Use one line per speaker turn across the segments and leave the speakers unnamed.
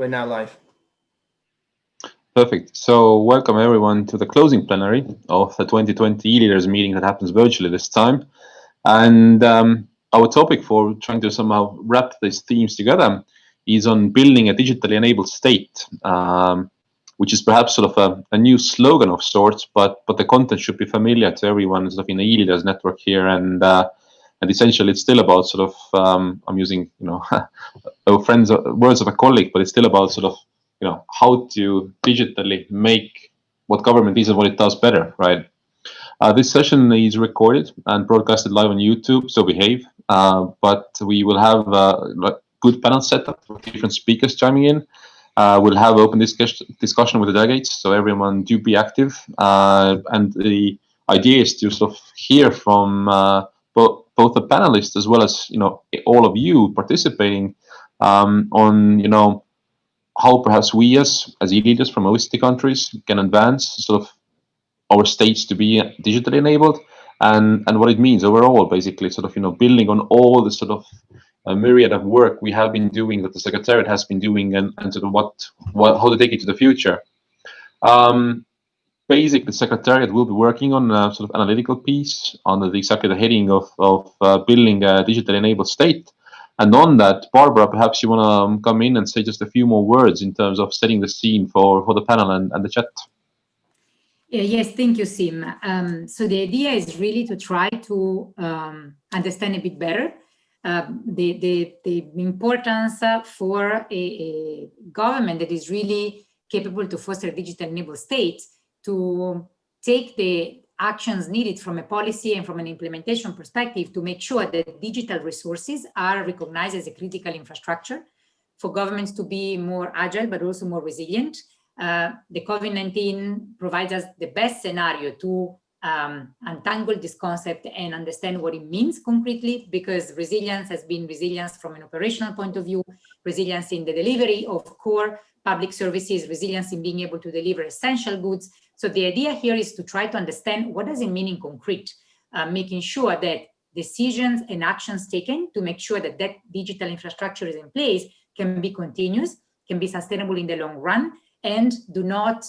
We're now live.
Perfect. So welcome everyone to the closing plenary of the 2020 E-Leaders meeting that happens virtually this time. And our topic for trying to somehow wrap these themes together is on building a digitally enabled state, which is perhaps sort of a new slogan of sorts, but the content should be familiar to everyone sort of in the E-Leaders network here. And essentially it's still about sort of, I'm using, our friends, words of a colleague, but it's still about sort of, how to digitally make what government is and what it does better, right? This session is recorded and broadcasted live on YouTube, so behave. But we will have a good panel setup with different speakers chiming in. We'll have open discussion with the delegates, so everyone do be active. And the idea is to sort of hear from both the panelists as well as all of you participating on how perhaps we as E-Leaders from OECD countries can advance sort of our states to be digitally enabled, and what it means overall, basically sort of building on all the sort of myriad of work we have been doing, that the Secretariat has been doing, and sort of how to take it to the future. Basically, the Secretariat will be working on a sort of analytical piece under exactly the heading of building a digitally enabled state. And on that, Barbara, perhaps you want to come in and say just a few more words in terms of setting the scene for the panel and the chat.
Yes, thank you, Sim. So the idea is really to try to understand a bit better the importance for a government that is really capable to foster a digital enabled state to take the actions needed from a policy and from an implementation perspective to make sure that digital resources are recognized as a critical infrastructure for governments to be more agile, but also more resilient. The COVID-19 provides us the best scenario to untangle this concept and understand what it means concretely, because resilience has been resilience from an operational point of view, resilience in the delivery of core public services, resilience in being able to deliver essential goods. So the idea here is to try to understand what does it mean in concrete, making sure that decisions and actions taken to make sure that that digital infrastructure is in place can be continuous, can be sustainable in the long run, and do not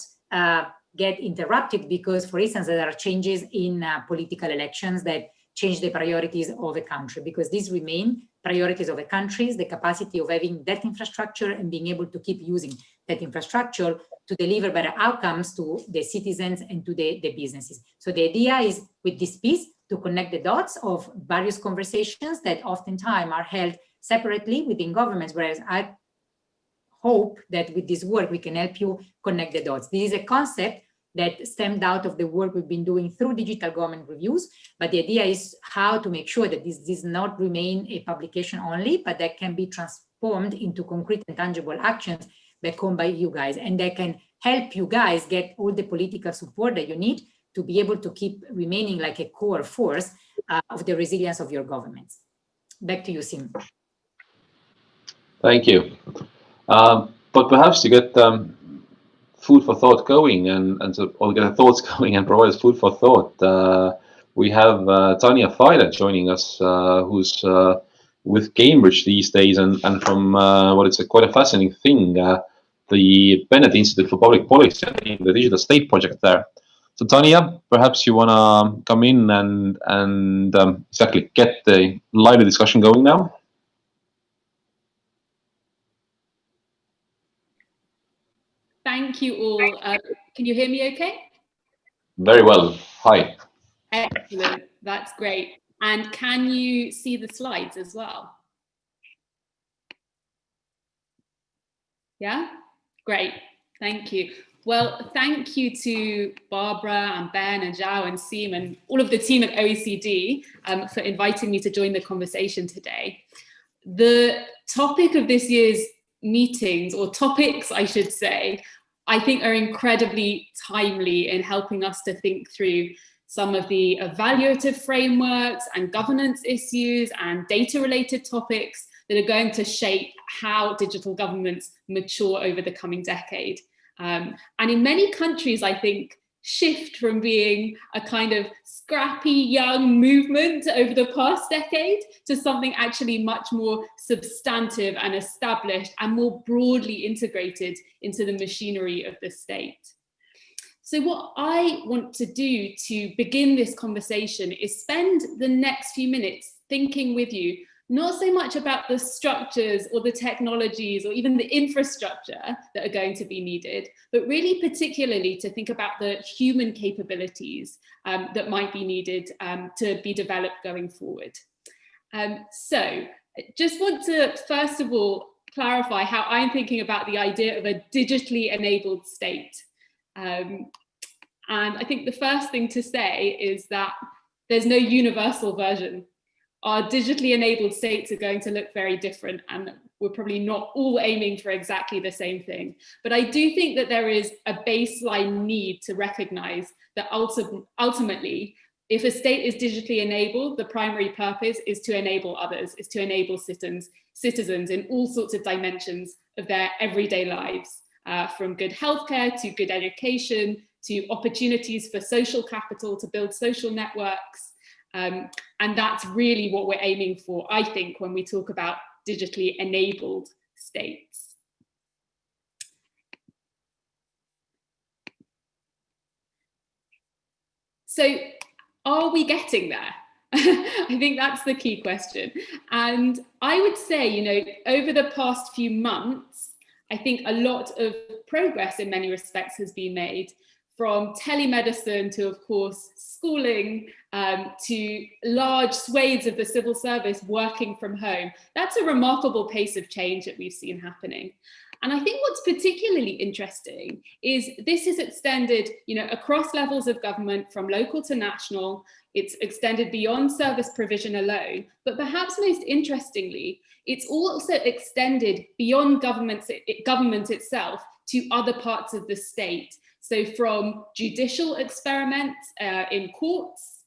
get interrupted because, for instance, there are changes in political elections that change the priorities of a country, because these remain priorities of a country, the capacity of having that infrastructure and being able to keep using that infrastructure to deliver better outcomes to the citizens and to the businesses. So the idea is, with this piece, to connect the dots of various conversations that oftentimes are held separately within governments, whereas I hope that with this work we can help you connect the dots. This is a concept that stemmed out of the work we've been doing through digital government reviews, but the idea is how to make sure that this does not remain a publication only, but that can be transformed into concrete and tangible actions that come by you guys, and that can help you guys get all the political support that you need to be able to keep remaining like a core force of the resilience of your governments. Back to you, Sim.
Thank you. But perhaps to get food for thought going and to get the thoughts going and provide us food for thought, we have Tanya Filer joining us, who's with Cambridge these days, and from what is quite a fascinating thing, the Bennett Institute for Public Policy, the Digital State project there. So Tanya, perhaps you want to come in and exactly get the lively discussion going now.
Thank you all. Can you hear me okay?
Very well. Hi.
Excellent. That's great. And can you see the slides as well? Yeah? Great. Thank you. Well, thank you to Barbara and Ben and Zhao and Sim and all of the team at OECD for inviting me to join the conversation today. The topic of this year's meetings, or topics I should say, I think are incredibly timely in helping us to think through some of the evaluative frameworks and governance issues and data-related topics that are going to shape how digital governments mature over the coming decade. And in many countries, I think shift from being a kind of scrappy young movement over the past decade to something actually much more substantive and established and more broadly integrated into the machinery of the state. So what I want to do to begin this conversation is spend the next few minutes thinking with you, not so much about the structures or the technologies or even the infrastructure that are going to be needed, but really particularly to think about the human capabilities that might be needed to be developed going forward. So I just want to first of all clarify how I'm thinking about the idea of a digitally enabled state. And I think the first thing to say is that there's no universal version. Our digitally enabled states are going to look very different, and we're probably not all aiming for exactly the same thing. But I do think that there is a baseline need to recognize that ultimately, if a state is digitally enabled, the primary purpose is to enable others, is to enable citizens in all sorts of dimensions of their everyday lives, from good healthcare to good education, to opportunities for social capital, to build social networks. And that's really what we're aiming for, I think, when we talk about digitally enabled states. So are we getting there? I think that's the key question. And I would say, you know, over the past few months, I think a lot of progress in many respects has been made, from telemedicine to, of course, schooling, to large swathes of the civil service working from home. That's a remarkable pace of change that we've seen happening. And I think what's particularly interesting is this is extended, you know, across levels of government, from local to national. It's extended beyond service provision alone, but perhaps most interestingly, it's also extended beyond government itself to other parts of the state. So from judicial experiments in courts,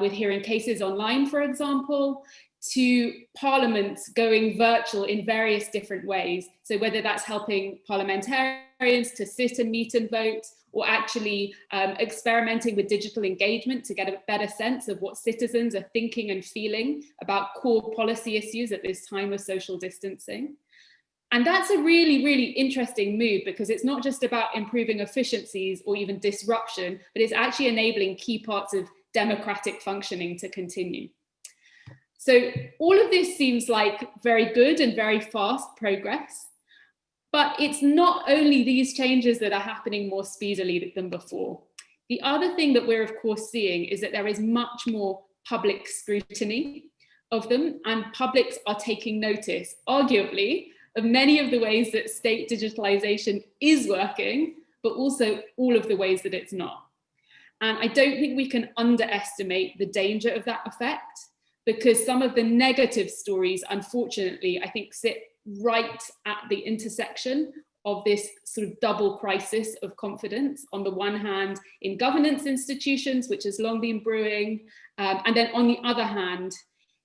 with hearing cases online, for example, to parliaments going virtual in various different ways. So whether that's helping parliamentarians to sit and meet and vote, or actually experimenting with digital engagement to get a better sense of what citizens are thinking and feeling about core policy issues at this time of social distancing. And that's a really, really interesting move, because it's not just about improving efficiencies or even disruption, but it's actually enabling key parts of democratic functioning to continue. So all of this seems like very good and very fast progress, but it's not only these changes that are happening more speedily than before. The other thing that we're of course seeing is that there is much more public scrutiny of them, and publics are taking notice, arguably, of many of the ways that state digitalization is working, but also all of the ways that it's not. And I don't think we can underestimate the danger of that effect, because some of the negative stories, unfortunately, I think sit right at the intersection of this sort of double crisis of confidence. On the one hand, in governance institutions, which has long been brewing, and then on the other hand,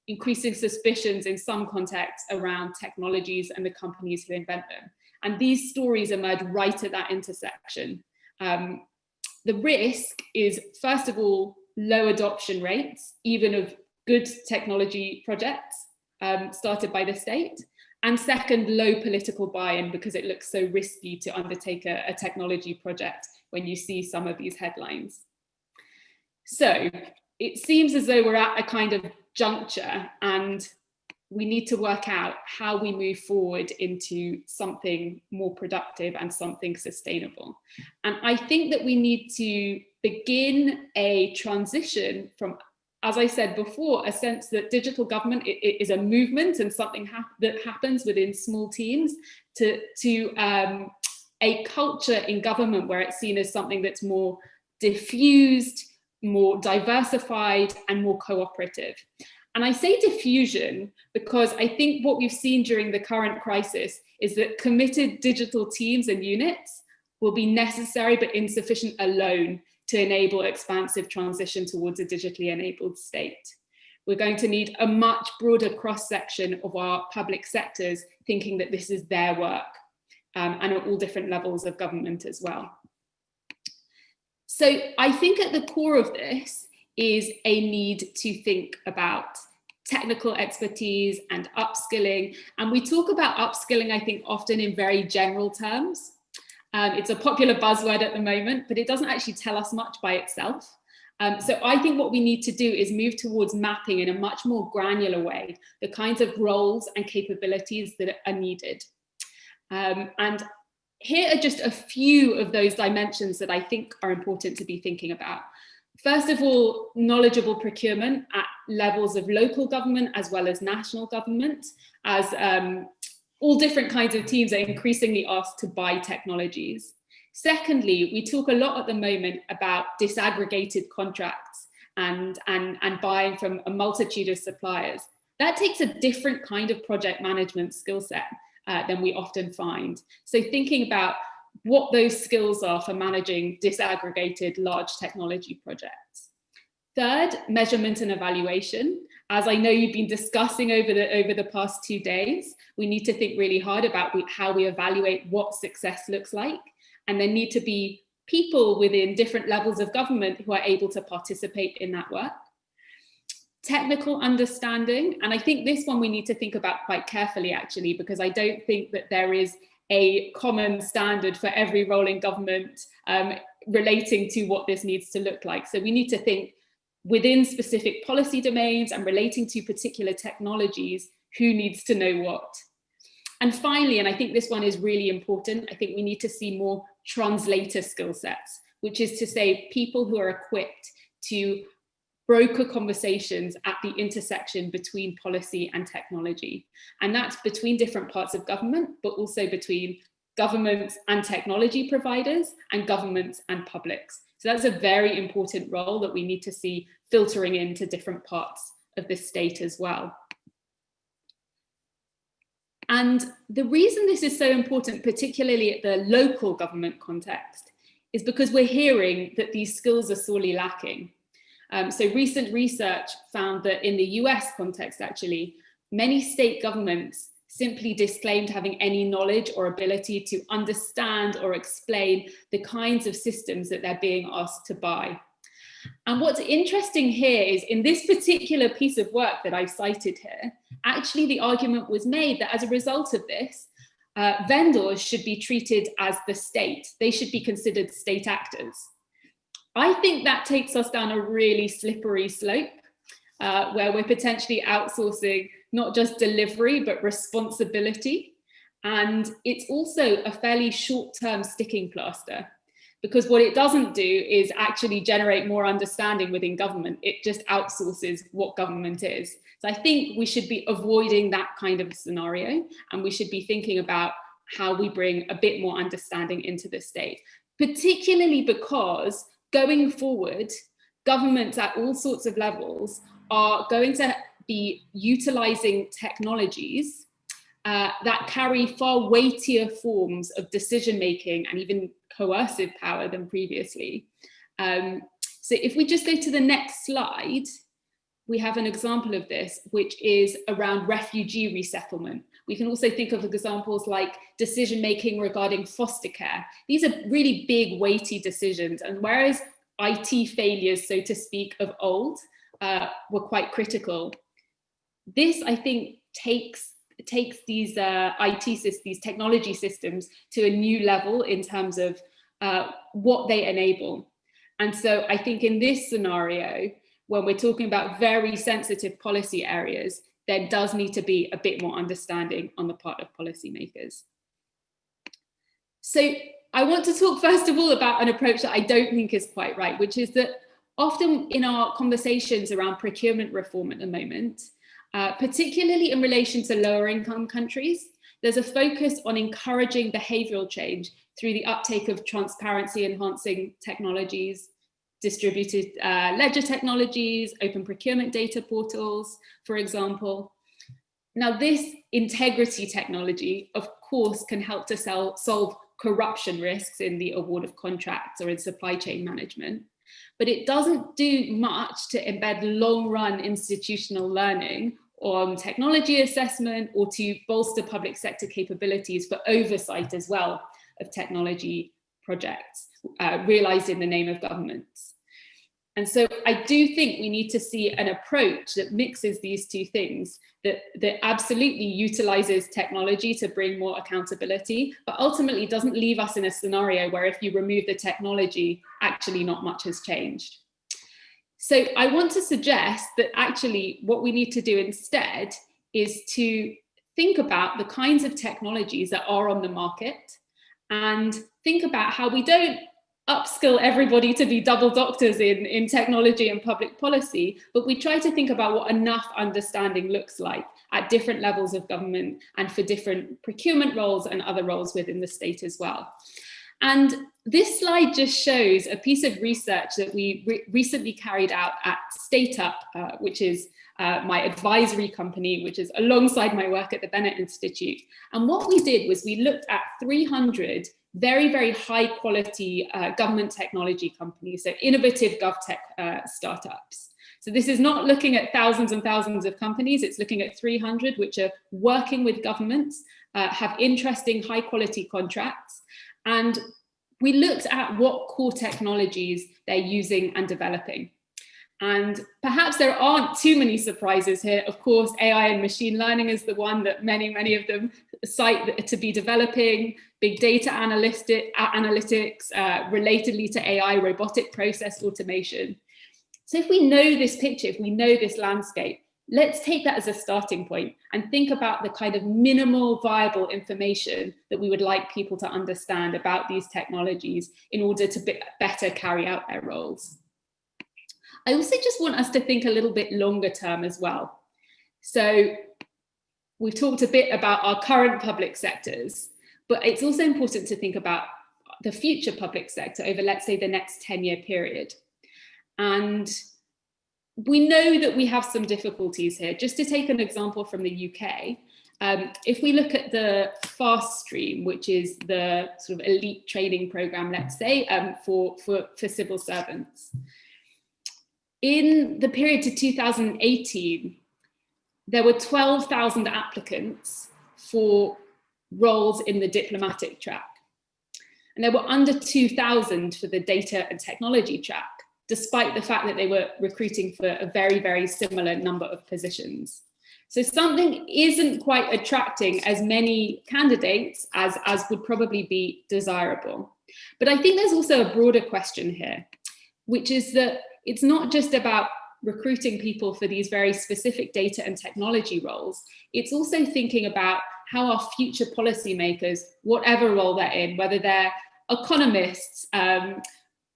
increasing suspicions in some contexts around technologies and the companies who invent them. And these stories emerge right at that intersection. The risk is, first of all, low adoption rates, even of good technology projects started by the state. And second, low political buy-in, because it looks so risky to undertake a technology project when you see some of these headlines. So it seems as though we're at a kind of juncture, and we need to work out how we move forward into something more productive and something sustainable. And I think that we need to begin a transition from, as I said before, a sense that digital government is a movement and something that happens within small teams, to a culture in government where it's seen as something that's more diffused, more diversified, and more cooperative. And I say diffusion because I think what we've seen during the current crisis is that committed digital teams and units will be necessary but insufficient alone to enable expansive transition towards a digitally enabled state. We're going to need a much broader cross-section of our public sectors thinking that this is their work, and at all different levels of government as well. So I think at the core of this is a need to think about technical expertise and upskilling. And we talk about upskilling, I think, often in very general terms. It's a popular buzzword at the moment, but it doesn't actually tell us much by itself. So I think what we need to do is move towards mapping in a much more granular way the kinds of roles and capabilities that are needed. And here are just a few of those dimensions that I think are important to be thinking about. First of all, knowledgeable procurement at levels of local government as well as national government, as all different kinds of teams are increasingly asked to buy technologies. Secondly, we talk a lot at the moment about disaggregated contracts and buying from a multitude of suppliers. That takes a different kind of project management skill set than we often find. So thinking about what those skills are for managing disaggregated large technology projects. Third, measurement and evaluation. As I know you've been discussing over the past 2 days, we need to think really hard about how we evaluate what success looks like. And there need to be people within different levels of government who are able to participate in that work. Technical understanding, and I think this one we need to think about quite carefully actually, because I don't think that there is a common standard for every role in government relating to what this needs to look like. So we need to think within specific policy domains and relating to particular technologies, who needs to know what. And finally, and I think this one is really important, I think we need to see more translator skill sets, which is to say people who are equipped to broker conversations at the intersection between policy and technology. And that's between different parts of government, but also between governments and technology providers and governments and publics. So that's a very important role that we need to see filtering into different parts of the state as well. And the reason this is so important, particularly at the local government context, is because we're hearing that these skills are sorely lacking. So recent research found that in the US context, actually, many state governments simply disclaimed having any knowledge or ability to understand or explain the kinds of systems that they're being asked to buy. And what's interesting here is in this particular piece of work that I've cited here, actually the argument was made that as a result of this, vendors should be treated as the state. They should be considered state actors. I think that takes us down a really slippery slope where we're potentially outsourcing not just delivery, but responsibility. And it's also a fairly short-term sticking plaster, because what it doesn't do is actually generate more understanding within government. It just outsources what government is. So I think we should be avoiding that kind of scenario, and we should be thinking about how we bring a bit more understanding into the state, particularly because going forward, governments at all sorts of levels are going to be utilizing technologies that carry far weightier forms of decision-making and even coercive power than previously. So if we just go to the next slide, we have an example of this, which is around refugee resettlement. We can also think of examples like decision-making regarding foster care. These are really big, weighty decisions. And whereas IT failures, so to speak, of old were quite critical, this, I think, takes these these technology systems to a new level in terms of what they enable. And so I think in this scenario, when we're talking about very sensitive policy areas, there does need to be a bit more understanding on the part of policymakers. So I want to talk first of all about an approach that I don't think is quite right, which is that often in our conversations around procurement reform at the moment, particularly in relation to lower income countries, there's a focus on encouraging behavioral change through the uptake of transparency enhancing technologies, distributed ledger technologies, open procurement data portals, for example. Now, this integrity technology, of course, can help to solve corruption risks in the award of contracts or in supply chain management, but it doesn't do much to embed long-run institutional learning on technology assessment or to bolster public sector capabilities for oversight as well of technology projects realized in the name of governments. And so I do think we need to see an approach that mixes these two things, that absolutely utilizes technology to bring more accountability, but ultimately doesn't leave us in a scenario where if you remove the technology, actually not much has changed. So I want to suggest that actually what we need to do instead is to think about the kinds of technologies that are on the market and think about how we don't upskill everybody to be double doctors in technology and public policy, but we try to think about what enough understanding looks like at different levels of government and for different procurement roles and other roles within the state as well. And this slide just shows a piece of research that we recently carried out at StateUp, which is my advisory company, which is alongside my work at the Bennett Institute. And what we did was we looked at 300 very, very high quality government technology companies, so innovative GovTech startups. So this is not looking at thousands and thousands of companies, it's looking at 300 which are working with governments, have interesting high quality contracts. And we looked at what core technologies they're using and developing. And perhaps there aren't too many surprises here. Of course, AI and machine learning is the one that many of them cite to be developing. Big data analytics, relatedly to AI, robotic process automation. So if we know this picture, if we know this landscape, let's take that as a starting point and think about the kind of minimal viable information that we would like people to understand about these technologies in order to better carry out their roles. I also just want us to think a little bit longer term as well. So we've talked a bit about our current public sectors, but it's also important to think about the future public sector over, let's say, the next 10-year period. And we know that we have some difficulties here. Just to take an example from the UK, if we look at the FAST stream, which is the sort of elite training program, let's say, for civil servants, in the period to 2018, there were 12,000 applicants for roles in the diplomatic track. And there were under 2,000 for the data and technology track, despite the fact that they were recruiting for a very, very similar number of positions. So something isn't quite attracting as many candidates as would probably be desirable. But I think there's also a broader question here, which is that it's not just about recruiting people for these very specific data and technology roles. It's also thinking about how our future policymakers, whatever role they're in, whether they're economists,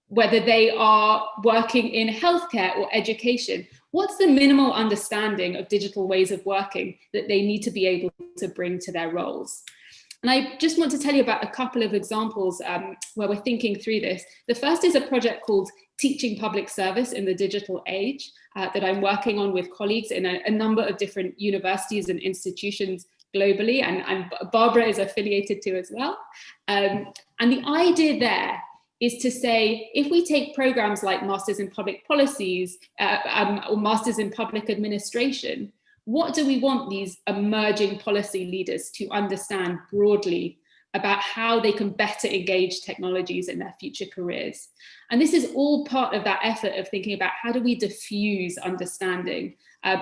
whether they are working in healthcare or education, what's the minimal understanding of digital ways of working that they need to be able to bring to their roles? And I just want to tell you about a couple of examples where we're thinking through this. The first is a project called Teaching Public Service in the Digital Age that I'm working on with colleagues in a number of different universities and institutions globally, and Barbara is affiliated to as well. And the idea there is to say, if we take programs like Masters in Public Policies or Masters in Public Administration, what do we want these emerging policy leaders to understand broadly about how they can better engage technologies in their future careers? And this is all part of that effort of thinking about how do we diffuse understanding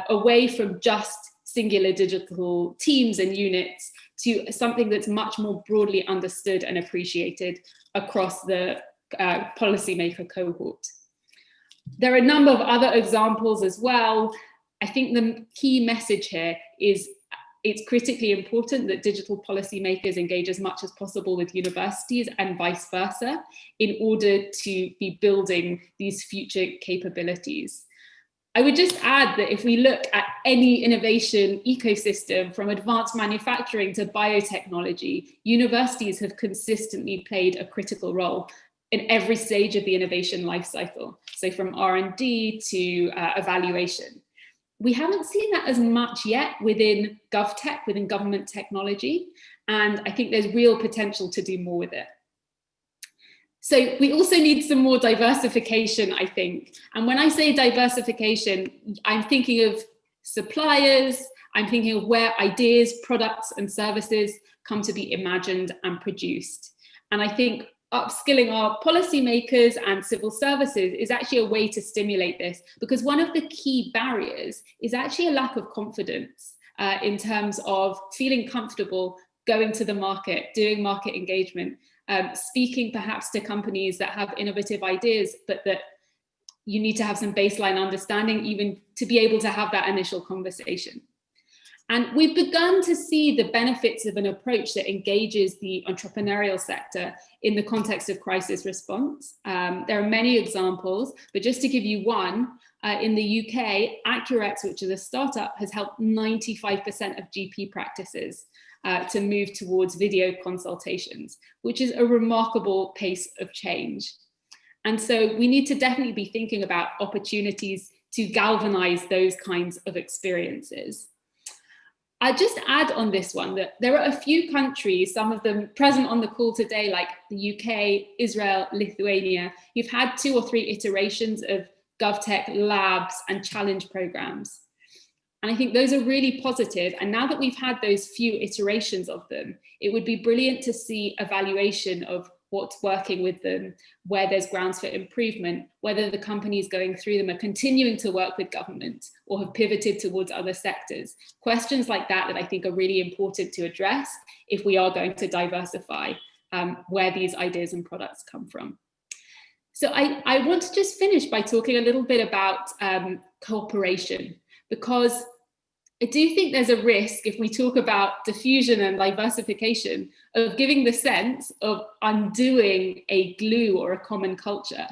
away from just singular digital teams and units to something that's much more broadly understood and appreciated across the policymaker cohort. There are a number of other examples as well. I think the key message here is it's critically important that digital policymakers engage as much as possible with universities and vice versa in order to be building these future capabilities. I would just add that if we look at any innovation ecosystem, from advanced manufacturing to biotechnology, universities have consistently played a critical role in every stage of the innovation lifecycle. So from R&D to evaluation. We haven't seen that as much yet within GovTech, within government technology, and I think there's real potential to do more with it. So we also need some more diversification, I think. And when I say diversification, I'm thinking of suppliers, I'm thinking of where ideas, products, and services come to be imagined and produced. And I think upskilling our policymakers and civil services is actually a way to stimulate this, because one of the key barriers is actually a lack of confidence in terms of feeling comfortable going to the market, doing market engagement, speaking perhaps to companies that have innovative ideas, but that you need to have some baseline understanding even to be able to have that initial conversation. And we've begun to see the benefits of an approach that engages the entrepreneurial sector in the context of crisis response. There are many examples, but just to give you one, in the UK, Accurex, which is a startup, has helped 95% of GP practices to move towards video consultations, which is a remarkable pace of change. And so we need to definitely be thinking about opportunities to galvanize those kinds of experiences. I'd just add on this one that there are a few countries, some of them present on the call today, like the UK, Israel, Lithuania, who've had 2 or 3 iterations of GovTech labs and challenge programs. And I think those are really positive. And now that we've had those few iterations of them, it would be brilliant to see evaluation of what's working with them, where there's grounds for improvement, whether the companies going through them are continuing to work with government or have pivoted towards other sectors. Questions like that I think are really important to address if we are going to diversify where these ideas and products come from. So I want to just finish by talking a little bit about cooperation, because I do think there's a risk if we talk about diffusion and diversification of giving the sense of undoing a glue or a common culture.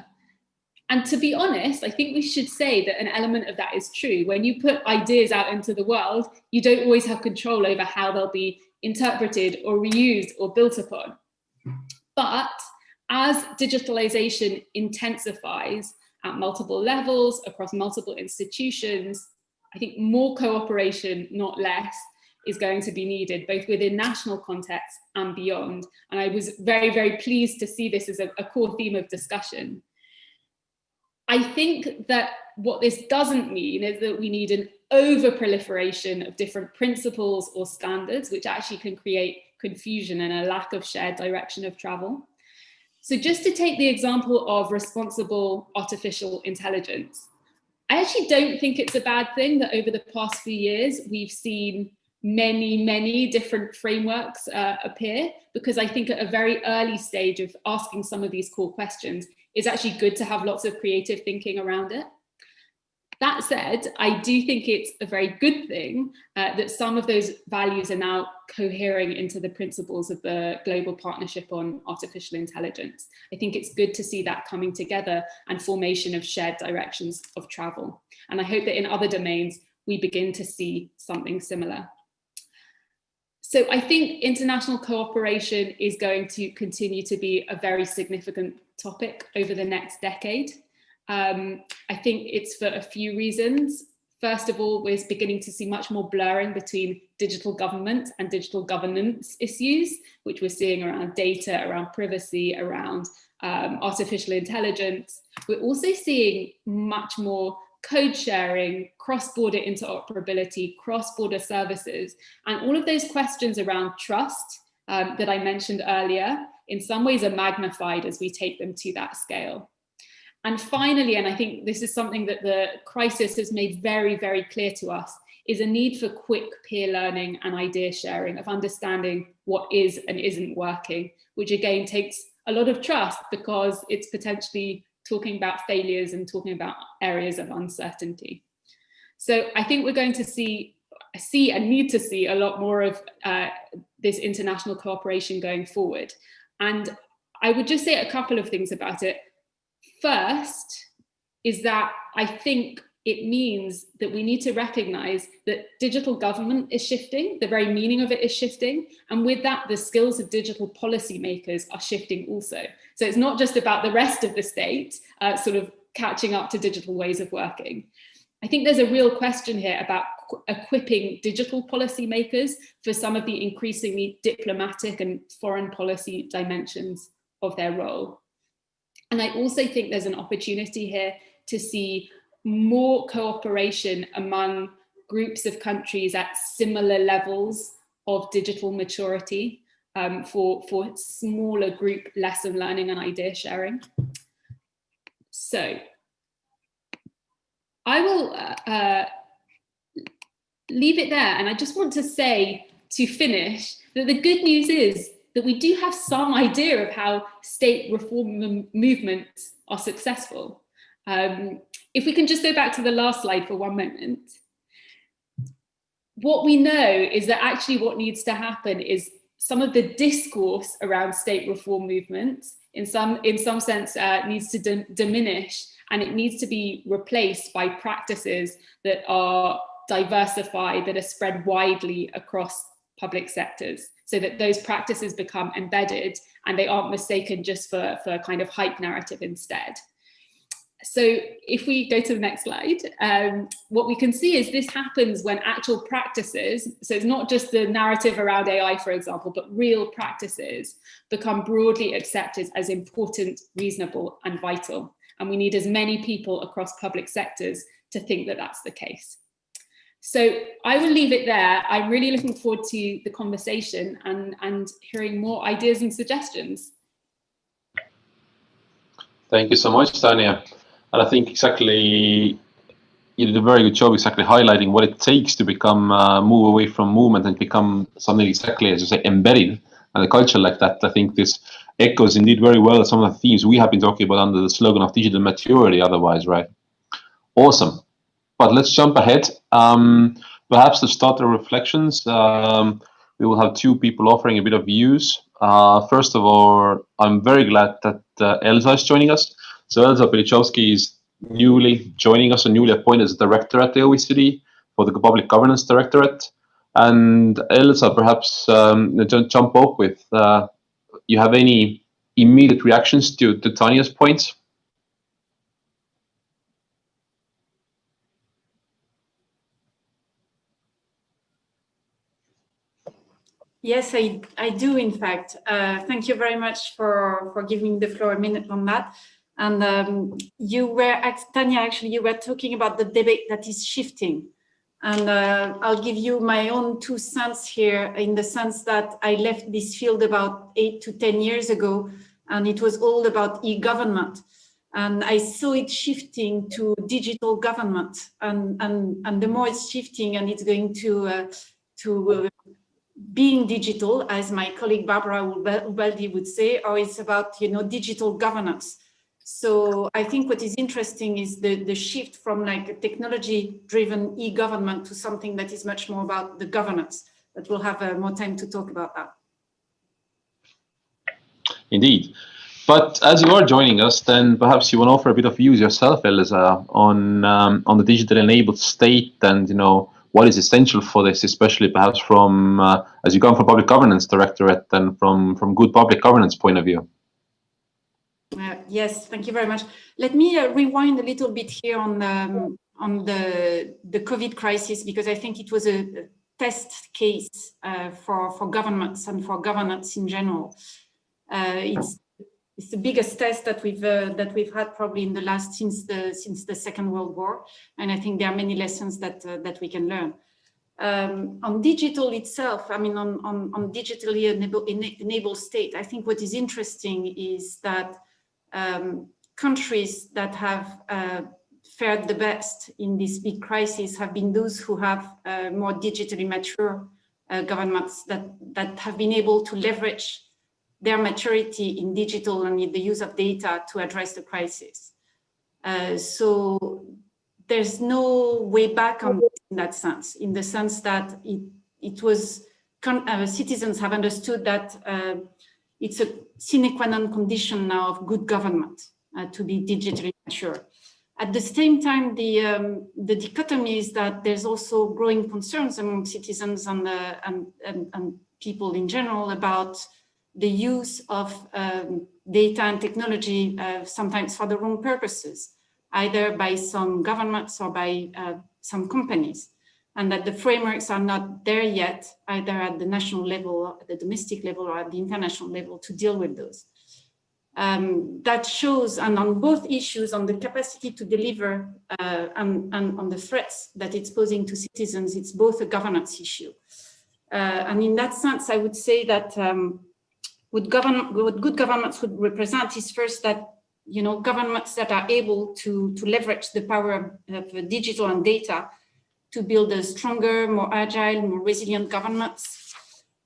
And to be honest, I think we should say that an element of that is true. When you put ideas out into the world, you don't always have control over how they'll be interpreted or reused or built upon. But as digitalization intensifies at multiple levels, across multiple institutions, I think more cooperation, not less, is going to be needed, both within national context and beyond. And I was very, very pleased to see this as a core theme of discussion. I think that what this doesn't mean is that we need an over-proliferation of different principles or standards, which actually can create confusion and a lack of shared direction of travel. So just to take the example of responsible artificial intelligence, I actually don't think it's a bad thing that over the past few years, we've seen many different frameworks appear, because I think at a very early stage of asking some of these core questions, it's actually good to have lots of creative thinking around it. That said, I do think it's a very good thing that some of those values are now cohering into the principles of the Global Partnership on Artificial Intelligence. I think it's good to see that coming together and formation of shared directions of travel. And I hope that in other domains, we begin to see something similar. So I think international cooperation is going to continue to be a very significant topic over the next decade. I think it's for a few reasons. First of all, we're beginning to see much more blurring between digital government and digital governance issues, which we're seeing around data, around privacy, around artificial intelligence. We're also seeing much more code sharing, cross-border interoperability, cross-border services, and all of those questions around trust that I mentioned earlier, in some ways are magnified as we take them to that scale. And finally, and I think this is something that the crisis has made very, very clear to us, is a need for quick peer learning and idea sharing, of understanding what is and isn't working, which again takes a lot of trust, because it's potentially talking about failures and talking about areas of uncertainty. So I think we're going to see and need to see a lot more of this international cooperation going forward. And I would just say a couple of things about it. First is that I think it means that we need to recognize that digital government is shifting, the very meaning of it is shifting, and with that, the skills of digital policymakers are shifting also. So it's not just about the rest of the state sort of catching up to digital ways of working. I think there's a real question here about equipping digital policymakers for some of the increasingly diplomatic and foreign policy dimensions of their role. And I also think there's an opportunity here to see more cooperation among groups of countries at similar levels of digital maturity. for smaller group lesson learning and idea sharing. So I will leave it there. And I just want to say, to finish, that the good news is that we do have some idea of how state reform movements are successful. If we can just go back to the last slide for one moment. What we know is that actually what needs to happen is some of the discourse around state reform movements in some sense needs to diminish, and it needs to be replaced by practices that are diversified, that are spread widely across public sectors, so that those practices become embedded and they aren't mistaken just for a kind of hype narrative instead. So if we go to the next slide, what we can see is this happens when actual practices, so it's not just the narrative around AI, for example, but real practices become broadly accepted as important, reasonable, and vital. And we need as many people across public sectors to think that that's the case. So I will leave it there. I'm really looking forward to the conversation and hearing more ideas and suggestions.
Thank you so much, Tanya. And I think exactly, you did a very good job exactly highlighting what it takes to become, move away from movement and become something exactly, as you say, embedded, and a culture like that. I think this echoes indeed very well some of the themes we have been talking about under the slogan of digital maturity otherwise, right? Awesome. But let's jump ahead. Perhaps to start the reflections, we will have two people offering a bit of views. First of all, I'm very glad that Elsa is joining us. So Elsa Pilichowski is newly joining us and newly appointed as director at the OECD for the Public Governance Directorate. And Elsa, perhaps jump up with, you have any immediate reactions to Tanya's points?
Yes, I do, in fact. Thank you very much for giving the floor a minute on that. And you were, Tanya, actually, you were talking about the debate that is shifting. And I'll give you my own 2 cents here, in the sense that I left this field about 8 to 10 years ago, and it was all about e-government. And I saw it shifting to digital government. And the more it's shifting, and it's going to being digital, as my colleague Barbara Ubaldi would say, or it's about, digital governance. So I think what is interesting is the shift from like a technology-driven e-government to something that is much more about the governance. But we'll have more time to talk about that.
Indeed. But as you are joining us, then perhaps you want to offer a bit of views yourself, Elsa, on the digital-enabled state, and what is essential for this, especially perhaps from as you come from Public Governance Directorate and from good public governance point of view.
Yes, thank you very much. Let me rewind a little bit here on the COVID crisis, because I think it was a test case for governments and for governance in general. It's the biggest test that we've had probably in the last since the Second World War, and I think there are many lessons that we can learn. On digital itself, I mean, on digitally enabled state, I think what is interesting is that countries that have fared the best in this big crisis have been those who have more digitally mature governments that have been able to leverage their maturity in digital and in the use of data to address the crisis. So there's no way back on this in that sense, in the sense that it was, citizens have understood that it's a sine qua non condition now of good government to be digitally mature. At the same time, the dichotomy is that there's also growing concerns among citizens and people in general about the use of data and technology, sometimes for the wrong purposes, either by some governments or by some companies, and that the frameworks are not there yet, either at the national level, at the domestic level, or at the international level to deal with those. That shows, and on both issues, on the capacity to deliver and on the threats that it's posing to citizens, it's both a governance issue. And in that sense, I would say that what good governments would represent is first that, you know, governments that are able to leverage the power of digital and data to build a stronger, more agile, more resilient governments.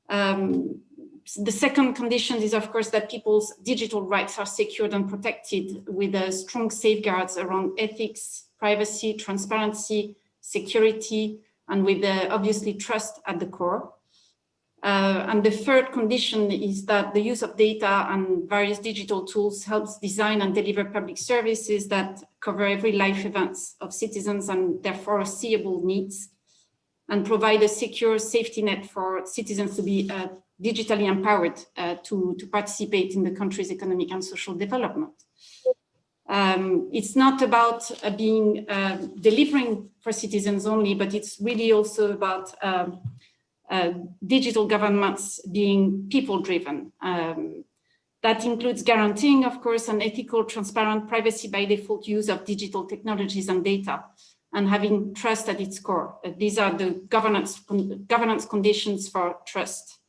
The second condition is, of course, that people's digital rights are secured and protected with strong safeguards around ethics, privacy, transparency, security, and with obviously trust at the core. And the third condition is that the use of data and various digital tools helps design and deliver public services that cover every life events of citizens and their foreseeable needs, and provide a secure safety net for citizens to be digitally empowered to participate in the country's economic and social development. It's not about delivering for citizens only, but it's really also about digital governments being people-driven. That includes guaranteeing, of course, an ethical, transparent, privacy by default use of digital technologies and data, and having trust at its core. These are the governance conditions for trust.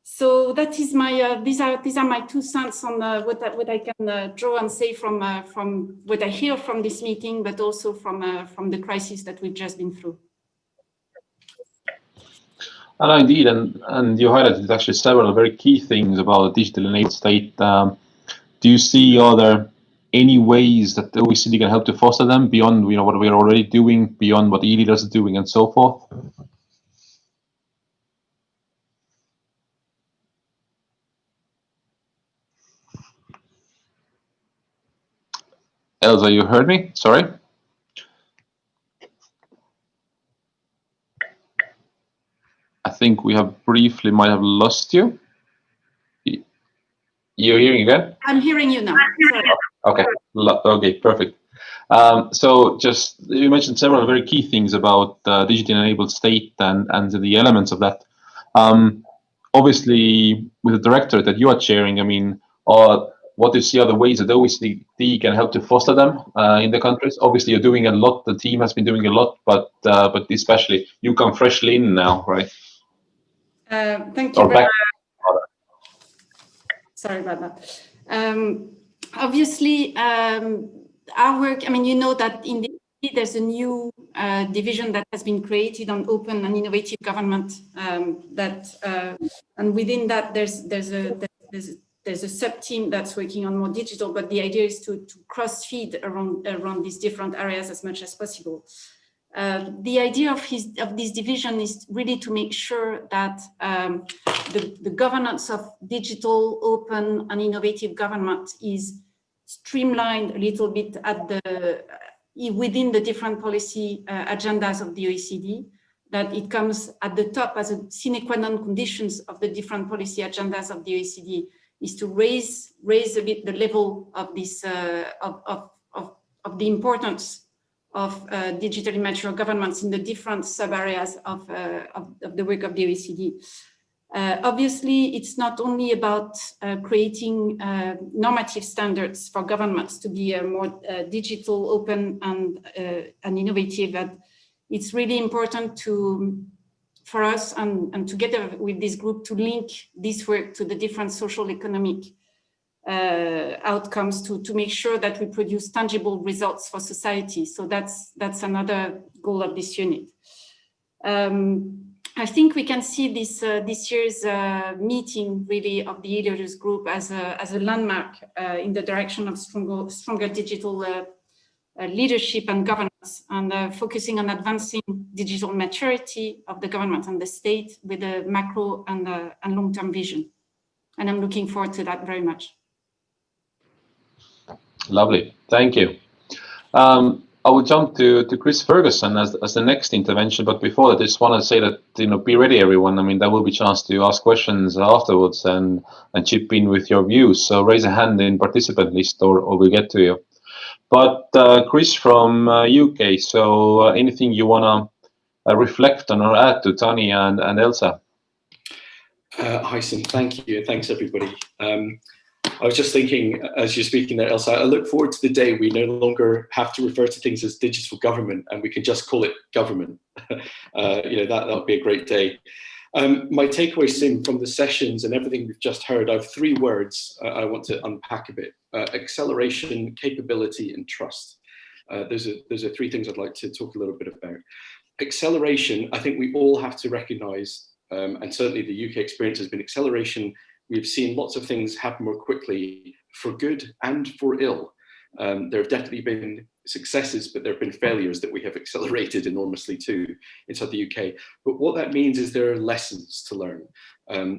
So that is my these are my 2 cents on what I can draw and say from what I hear from this meeting, but also from the crisis that we've just been through.
And indeed, and you highlighted actually several very key things about digital enabled state. Do you see, are there any ways that the OECD can help to foster them beyond, you know, what we're already doing, beyond what E-Leaders are doing, and so forth? Elsa, you heard me? Sorry. I think we have briefly might have lost you. You're hearing again?
I'm hearing you now. Sorry.
Okay. Okay. Perfect. So just you mentioned several very key things about digitally enabled state and the elements of that. Obviously, with the directorate that you are chairing, I mean, what do you see are the ways that OECD can help to foster them in the countries? Obviously, you're doing a lot. The team has been doing a lot, but especially you come freshly in now, right?
Thank you. Sorry about that. Obviously, our work, I mean, you know that in the there's a new division that has been created on open and innovative government. And within that, there's a sub team that's working on more digital. But the idea is to cross feed around these different areas as much as possible. The idea of this division is really to make sure that the governance of digital, open, and innovative government is streamlined a little bit within the different policy agendas of the OECD, that it comes at the top as a sine qua non conditions of the different policy agendas of the OECD, is to raise a bit the level of this of the importance of digitally mature governments in the different sub-areas of the work of the OECD. Obviously, it's not only about creating normative standards for governments to be more digital, open, and innovative. But it's really important for us and together with this group to link this work to the different social economic outcomes to make sure that we produce tangible results for society. So that's another goal of this unit. I think we can see this year's meeting really of the E-Leaders group as a landmark in the direction of stronger digital leadership and governance, and focusing on advancing digital maturity of the government and the state with a macro and long-term vision. And I'm looking forward to that very much.
Lovely, thank you. I will jump to Chris Ferguson as the next intervention, but before that, I just want to say that, you know, be ready, everyone. I mean, there will be a chance to ask questions afterwards and chip in with your views. So raise a hand in participant list, or we'll get to you. But Chris from UK, so anything you want to reflect on or add to Tanya and Elsa?
Hi, Sim. Thank you. Thanks, everybody. I was just thinking, as you're speaking there, Elsa, I look forward to the day we no longer have to refer to things as digital government and we can just call it government. You know, that would be a great day. My takeaway, Sim, from the sessions and everything we've just heard, I have 3 words I want to unpack a bit: acceleration, capability, and trust. Those are 3 things I'd like to talk a little bit about. Acceleration, I think we all have to recognize, and certainly the UK experience has been acceleration. We've seen lots of things happen more quickly, for good and for ill. There have definitely been successes, but there have been failures that we have accelerated enormously too inside the UK. But what that means is there are lessons to learn.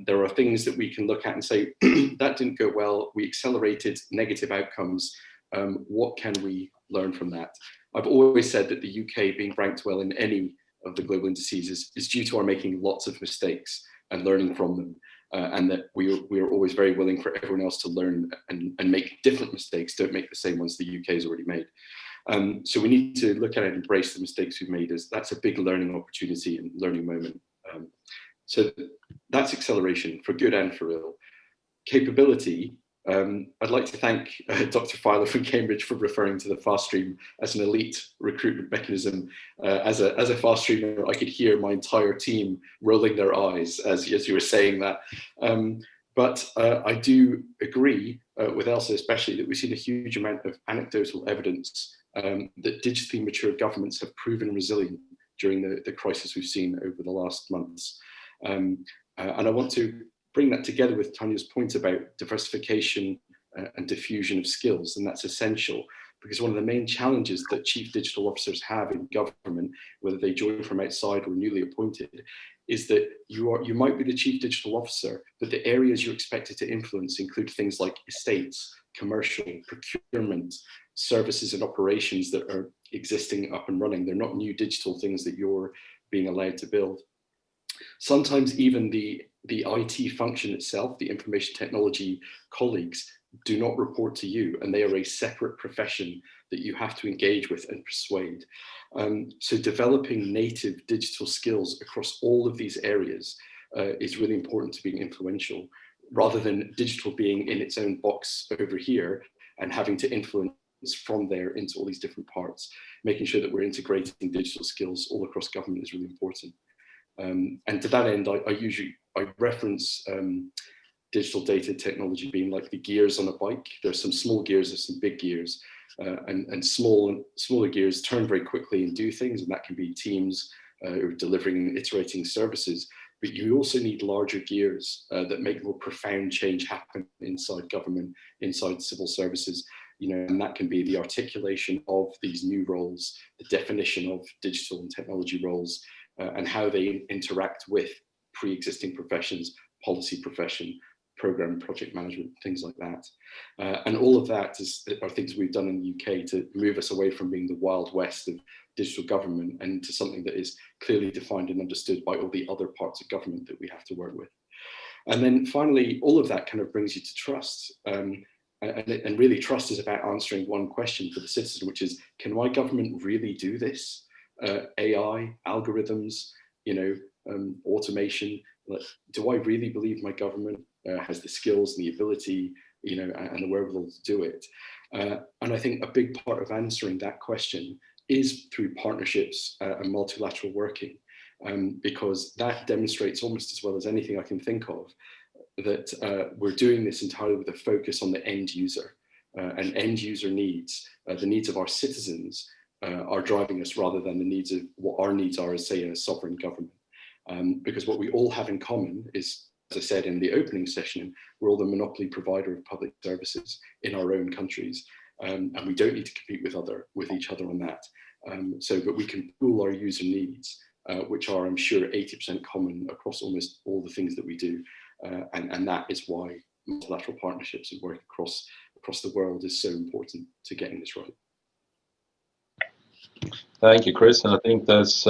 There are things that we can look at and say, that didn't go well, we accelerated negative outcomes. What can we learn from that? I've always said that the UK being ranked well in any of the global indices is due to our making lots of mistakes and learning from them. And that we are always very willing for everyone else to learn and make different mistakes, don't make the same ones the UK has already made. So we need to look at it and embrace the mistakes we've made, as that's a big learning opportunity and learning moment. So that's acceleration, for good and for ill. Capability, I'd like to thank Dr. Filer from Cambridge for referring to the fast stream as an elite recruitment mechanism. As a fast streamer, I could hear my entire team rolling their eyes as you were saying that. But I do agree with Elsa especially that we've seen a huge amount of anecdotal evidence that digitally mature governments have proven resilient during the crisis we've seen over the last months. And I want to bring that together with Tanya's point about diversification and diffusion of skills, and that's essential, because one of the main challenges that chief digital officers have in government, whether they join from outside or newly appointed, is that you might be the chief digital officer, but the areas you're expected to influence include things like estates, commercial, procurement, services and operations that are existing up and running. They're not new digital things that you're being allowed to build. Sometimes even the IT function itself, the information technology colleagues, do not report to you, and they are a separate profession that you have to engage with and persuade. So developing native digital skills across all of these areas is really important to being influential, rather than digital being in its own box over here and having to influence from there into all these different parts. Making sure that we're integrating digital skills all across government is really important. And to that end, I reference digital data technology being like the gears on a bike. There's some small gears, there's some big gears, and smaller gears turn very quickly and do things, and that can be teams who are delivering and iterating services. But you also need larger gears that make more profound change happen inside government, inside civil services. And that can be the articulation of these new roles, the definition of digital and technology roles, and how they interact with pre-existing professions, policy profession, program project management, things like that. And all of that are things we've done in the UK to move us away from being the Wild West of digital government and to something that is clearly defined and understood by all the other parts of government that we have to work with. And then finally, all of that kind of brings you to trust. And really trust is about answering one question for the citizen, which is, can my government really do this? AI, algorithms, automation. Do I really believe my government has the skills and the ability, and the wherewithal to do it? And I think a big part of answering that question is through partnerships and multilateral working, because that demonstrates almost as well as anything I can think of that we're doing this entirely with a focus on the end user and end user needs. The needs of our citizens are driving us rather than the needs of what our needs are as, say, a sovereign government. Because what we all have in common is, as I said in the opening session, we're all the monopoly provider of public services in our own countries. And we don't need to compete with each other on that. But we can pool our user needs, which are, I'm sure, 80% common across almost all the things that we do. And that is why multilateral partnerships and work across the world is so important to getting this right.
Thank you, Chris. And I think there's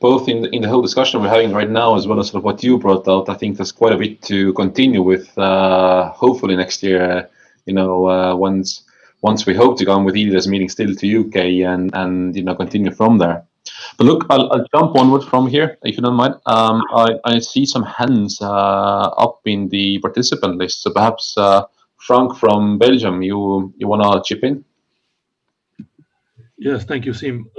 both in the whole discussion we're having right now, as well as sort of what you brought out, I think there's quite a bit to continue with. Hopefully next year, once we hope to come with E-Leaders meeting still to UK and continue from there. But look, I'll jump onward from here, if you don't mind. I see some hands up in the participant list. So perhaps Frank from Belgium, you want to chip in?
Yes, thank you, Sim.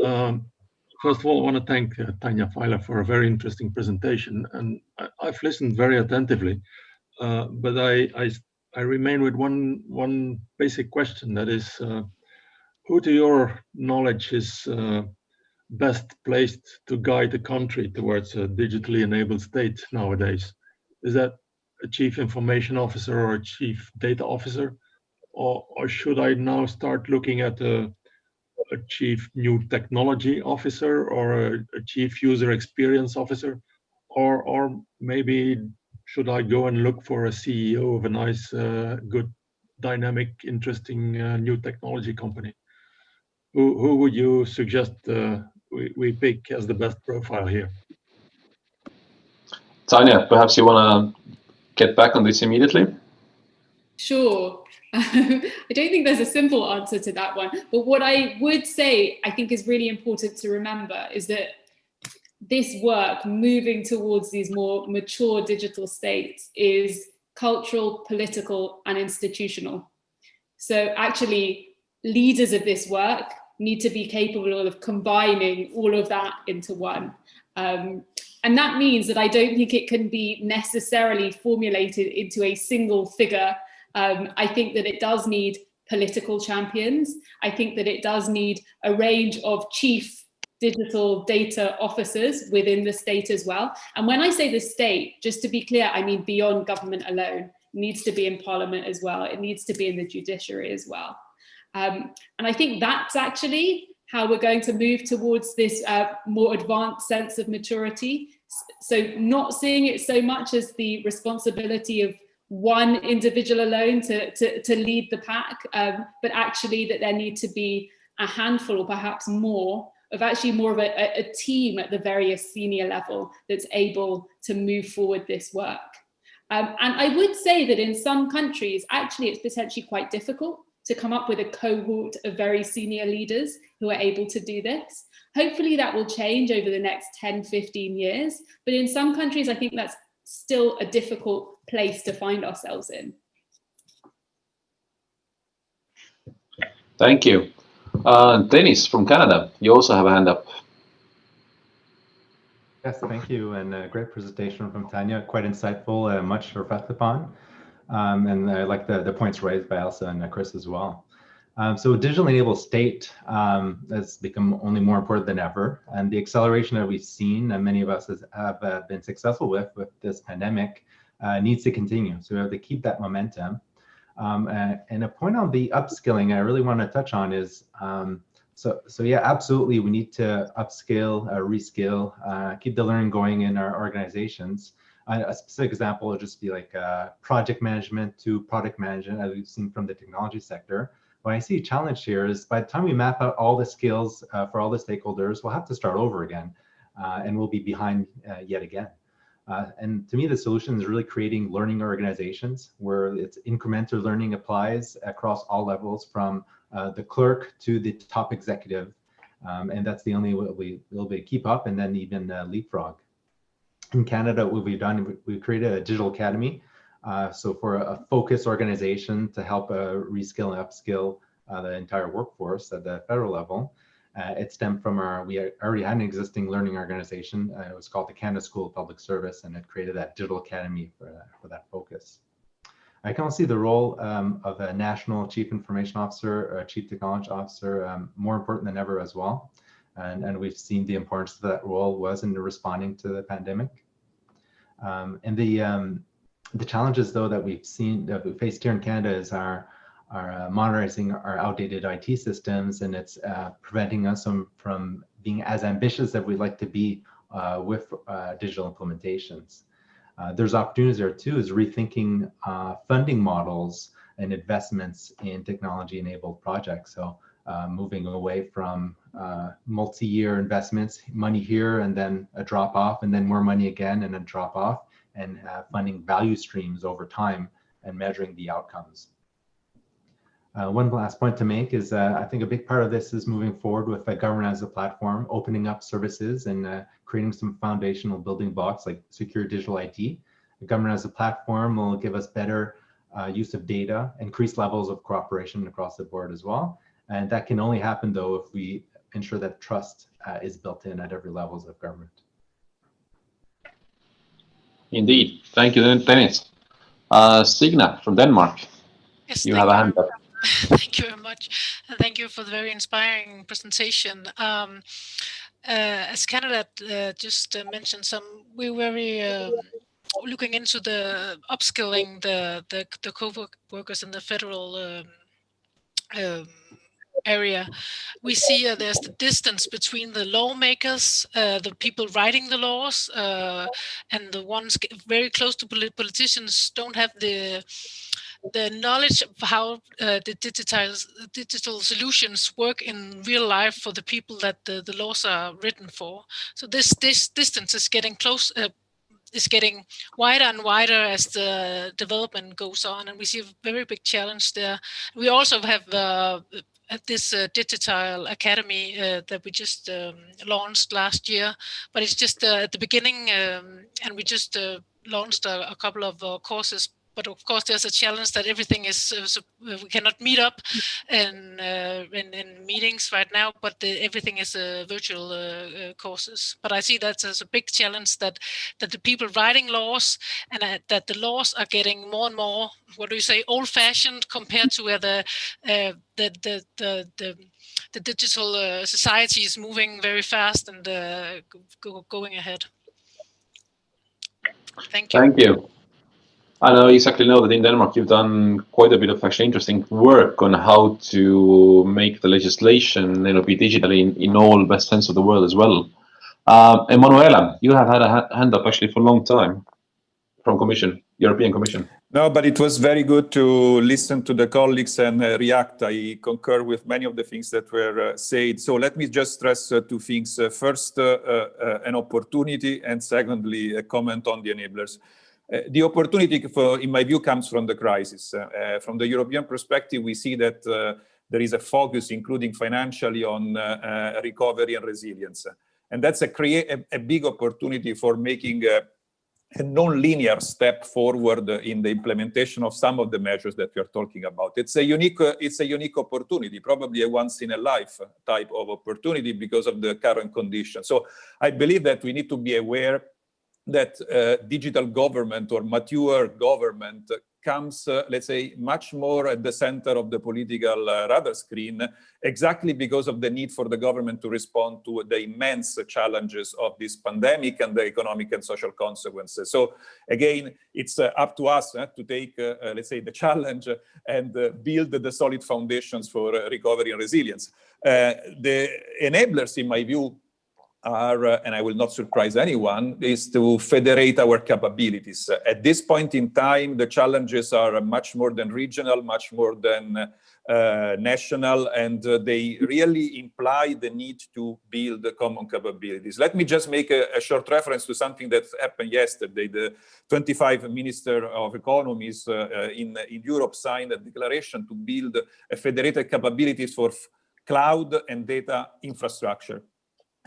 First of all, I want to thank Tanya Filer for a very interesting presentation, and I've listened very attentively. But I remain with one basic question. That is, who, to your knowledge, is best placed to guide the country towards a digitally enabled state nowadays? Is that a chief information officer or a chief data officer, or should I now start looking at a chief new technology officer or a chief user experience officer, or maybe should I go and look for a CEO of a nice, good, dynamic, interesting new technology company? Who would you suggest we pick as the best profile here?
Tanya, perhaps you want to get back on this immediately?
Sure. I don't think there's a simple answer to that one, but what I would say I think is really important to remember is that this work moving towards these more mature digital states is cultural, political, and institutional. So actually, leaders of this work need to be capable of combining all of that into one. And that means that I don't think it can be necessarily formulated into a single figure. I think that it does need political champions. I think that it does need a range of chief digital data officers within the state as well. And when I say the state, just to be clear, I mean beyond government alone. It needs to be in parliament as well. It needs to be in the judiciary as well. And I think that's actually how we're going to move towards this more advanced sense of maturity. So not seeing it so much as the responsibility of one individual alone to lead the pack, but actually that there need to be a handful or perhaps more of a team at the various senior level that's able to move forward this work. And I would say that in some countries, actually, it's potentially quite difficult to come up with a cohort of very senior leaders who are able to do this. Hopefully that will change over the next 10, 15 years. But in some countries, I think that's still a difficult place to find ourselves in.
Thank you. Dennis from Canada, you also have a hand up.
Yes, thank you, and a great presentation from Tanya, quite insightful, much to reflect upon. And I like the points raised by Elsa and Chris as well. So digitally enabled state has become only more important than ever. And the acceleration that we've seen and many of us have been successful with this pandemic needs to continue. So we have to keep that momentum. And a point on the upskilling I really want to touch on is, so yeah, absolutely, we need to upskill, reskill, keep the learning going in our organizations. A specific example would just be like project management to product management, as we've seen from the technology sector. What I see a challenge here is by the time we map out all the skills for all the stakeholders, we'll have to start over again, and we'll be behind yet again. And to me, the solution is really creating learning organizations where it's incremental learning applies across all levels, from the clerk to the top executive. And that's the only way we'll be able to keep up and then even leapfrog. In Canada, what we've done, we created a digital academy. So for a focused organization to help reskill and upskill the entire workforce at the federal level. It stemmed from we already had an existing learning organization. It was called the Canada School of Public Service, and it created that digital academy for that focus. I can see the role of a national chief information officer or a chief technology officer more important than ever as well. And we've seen the importance of that role was in responding to the pandemic. And the challenges, though, that we faced here in Canada is our modernizing our outdated IT systems, and it's preventing us from being as ambitious as we'd like to be with digital implementations. There's opportunities there too, is rethinking funding models and investments in technology-enabled projects. So moving away from multi-year investments, money here and then a drop off, and then more money again and a drop off, and funding value streams over time and measuring the outcomes. One last point to make is I think a big part of this is moving forward with government as a platform, opening up services and creating some foundational building blocks like secure digital ID. The government as a platform will give us better use of data, increased levels of cooperation across the board as well. And that can only happen, though, if we ensure that trust is built in at every levels of government.
Indeed. Thank you, Dennis. Signa from Denmark.
Yes,
You have a hand up.
Thank you very much. And thank you for the very inspiring presentation. As candidate just mentioned, we were very looking into the upskilling the co-workers in the federal area. We see there's the distance between the lawmakers, the people writing the laws, and the ones very close to politicians don't have the knowledge of how the digital solutions work in real life for the people that the laws are written for. So this distance is getting close. Is getting wider and wider as the development goes on, and we see a very big challenge there. We also have this digital academy that we just launched last year, but it's just at the beginning, and we just launched a couple of courses. But of course, there's a challenge that everything is we cannot meet up in meetings right now. But everything is virtual courses. But I see that as a big challenge that the people writing laws and that the laws are getting more and more, what do you say, old-fashioned compared to where the digital society is moving very fast and going ahead. Thank you.
Thank you. I know exactly know that in Denmark you've done quite a bit of actually interesting work on how to make the legislation, be digital in all best sense of the word as well. Emanuela, you have had a hand up actually for a long time from European Commission.
No, but it was very good to listen to the colleagues and react. I concur with many of the things that were said. So let me just stress two things. First, an opportunity, and secondly, a comment on the enablers. The opportunity, in my view, comes from the crisis. From the European perspective, we see that there is a focus, including financially, on recovery and resilience. And that's a big opportunity for making a non-linear step forward in the implementation of some of the measures that we are talking about. It's a unique opportunity, probably a once-in-a-life type of opportunity because of the current conditions. So I believe that we need to be aware that digital government or mature government comes, let's say, much more at the center of the political radar screen, exactly because of the need for the government to respond to the immense challenges of this pandemic and the economic and social consequences. So again, it's up to us to take, let's say, the challenge and build the solid foundations for recovery and resilience. The enablers, in my view, are, and I will not surprise anyone, is to federate our capabilities. At this point in time, the challenges are much more than regional, much more than national, and they really imply the need to build common capabilities. Let me just make a short reference to something that happened yesterday. The 25 Minister of Economies in Europe signed a declaration to build a federated capabilities for cloud and data infrastructure.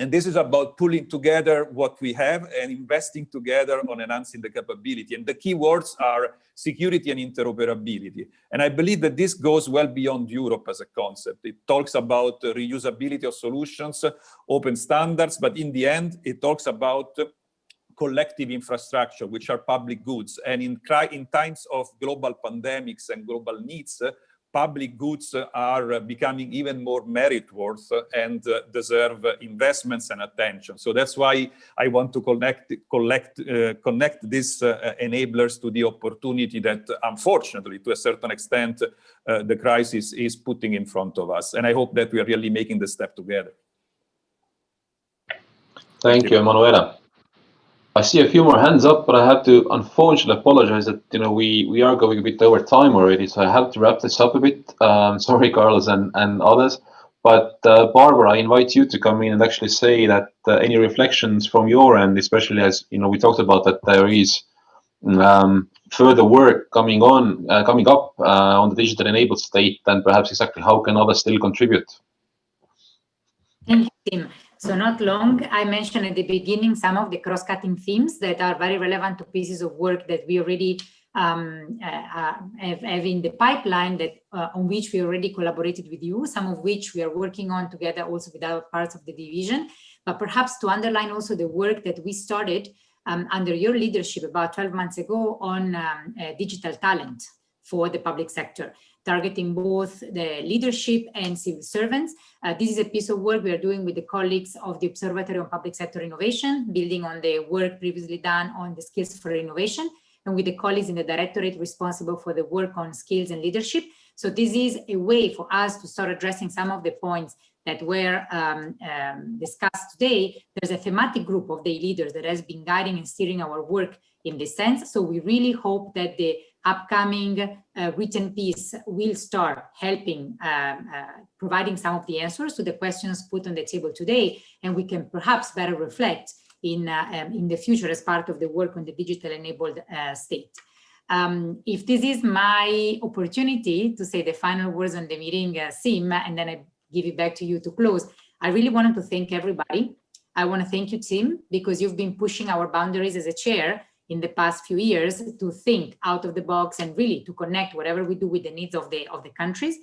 And this is about pulling together what we have and investing together on enhancing the capability. And the key words are security and interoperability. And I believe that this goes well beyond Europe as a concept. It talks about reusability of solutions, open standards, but in the end, it talks about collective infrastructure, which are public goods. And in times of global pandemics and global needs, public goods are becoming even more merit-worth and deserve investments and attention. So that's why I want to connect these enablers to the opportunity that, unfortunately, to a certain extent, the crisis is putting in front of us. And I hope that we are really making the step together.
Thank you, Emanuela. I see a few more hands up, but I have to unfortunately apologize that we are going a bit over time already, so I have to wrap this up a bit. Sorry, Carlos and others, but Barbara, I invite you to come in and actually say that any reflections from your end, especially as we talked about that there is further work coming up on the digital enabled state, and perhaps exactly how can others still contribute.
Thank you, Tim. So not long, I mentioned at the beginning some of the cross-cutting themes that are very relevant to pieces of work that we already have in the pipeline that on which we already collaborated with you, some of which we are working on together also with other parts of the division, but perhaps to underline also the work that we started under your leadership about 12 months ago on digital talent for the public sector, targeting both the leadership and civil servants. This is a piece of work we are doing with the colleagues of the Observatory on Public Sector Innovation, building on the work previously done on the skills for innovation, and with the colleagues in the directorate responsible for the work on skills and leadership. So this is a way for us to start addressing some of the points that were discussed today. There's a thematic group of the leaders that has been guiding and steering our work in this sense. So we really hope that the upcoming written piece will start helping, providing some of the answers to the questions put on the table today, and we can perhaps better reflect in the future as part of the work on the digital enabled state. If this is my opportunity to say the final words on the meeting, Sim, and then I give it back to you to close, I really wanted to thank everybody. I want to thank you, Tim, because you've been pushing our boundaries as a chair in the past few years to think out of the box and really to connect whatever we do with the needs of the countries.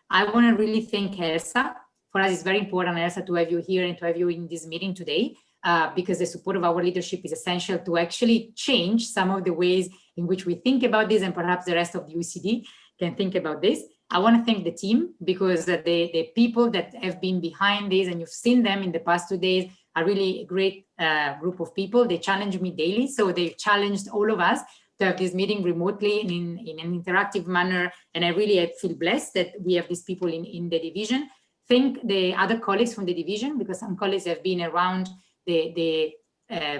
I want to really thank Elsa. For us, it's very important, Elsa, to have you here and to have you in this meeting today, because the support of our leadership is essential to actually change some of the ways in which we think about this, and perhaps the rest of the OECD can think about this. I want to thank the team, because the people that have been behind this, and you've seen them in the past 2 days, are really a great group of people. They challenge me daily, so they've challenged all of us to have this meeting remotely in an interactive manner, and I really feel blessed that we have these people in the division. Thank the other colleagues from the division, because some colleagues have been around the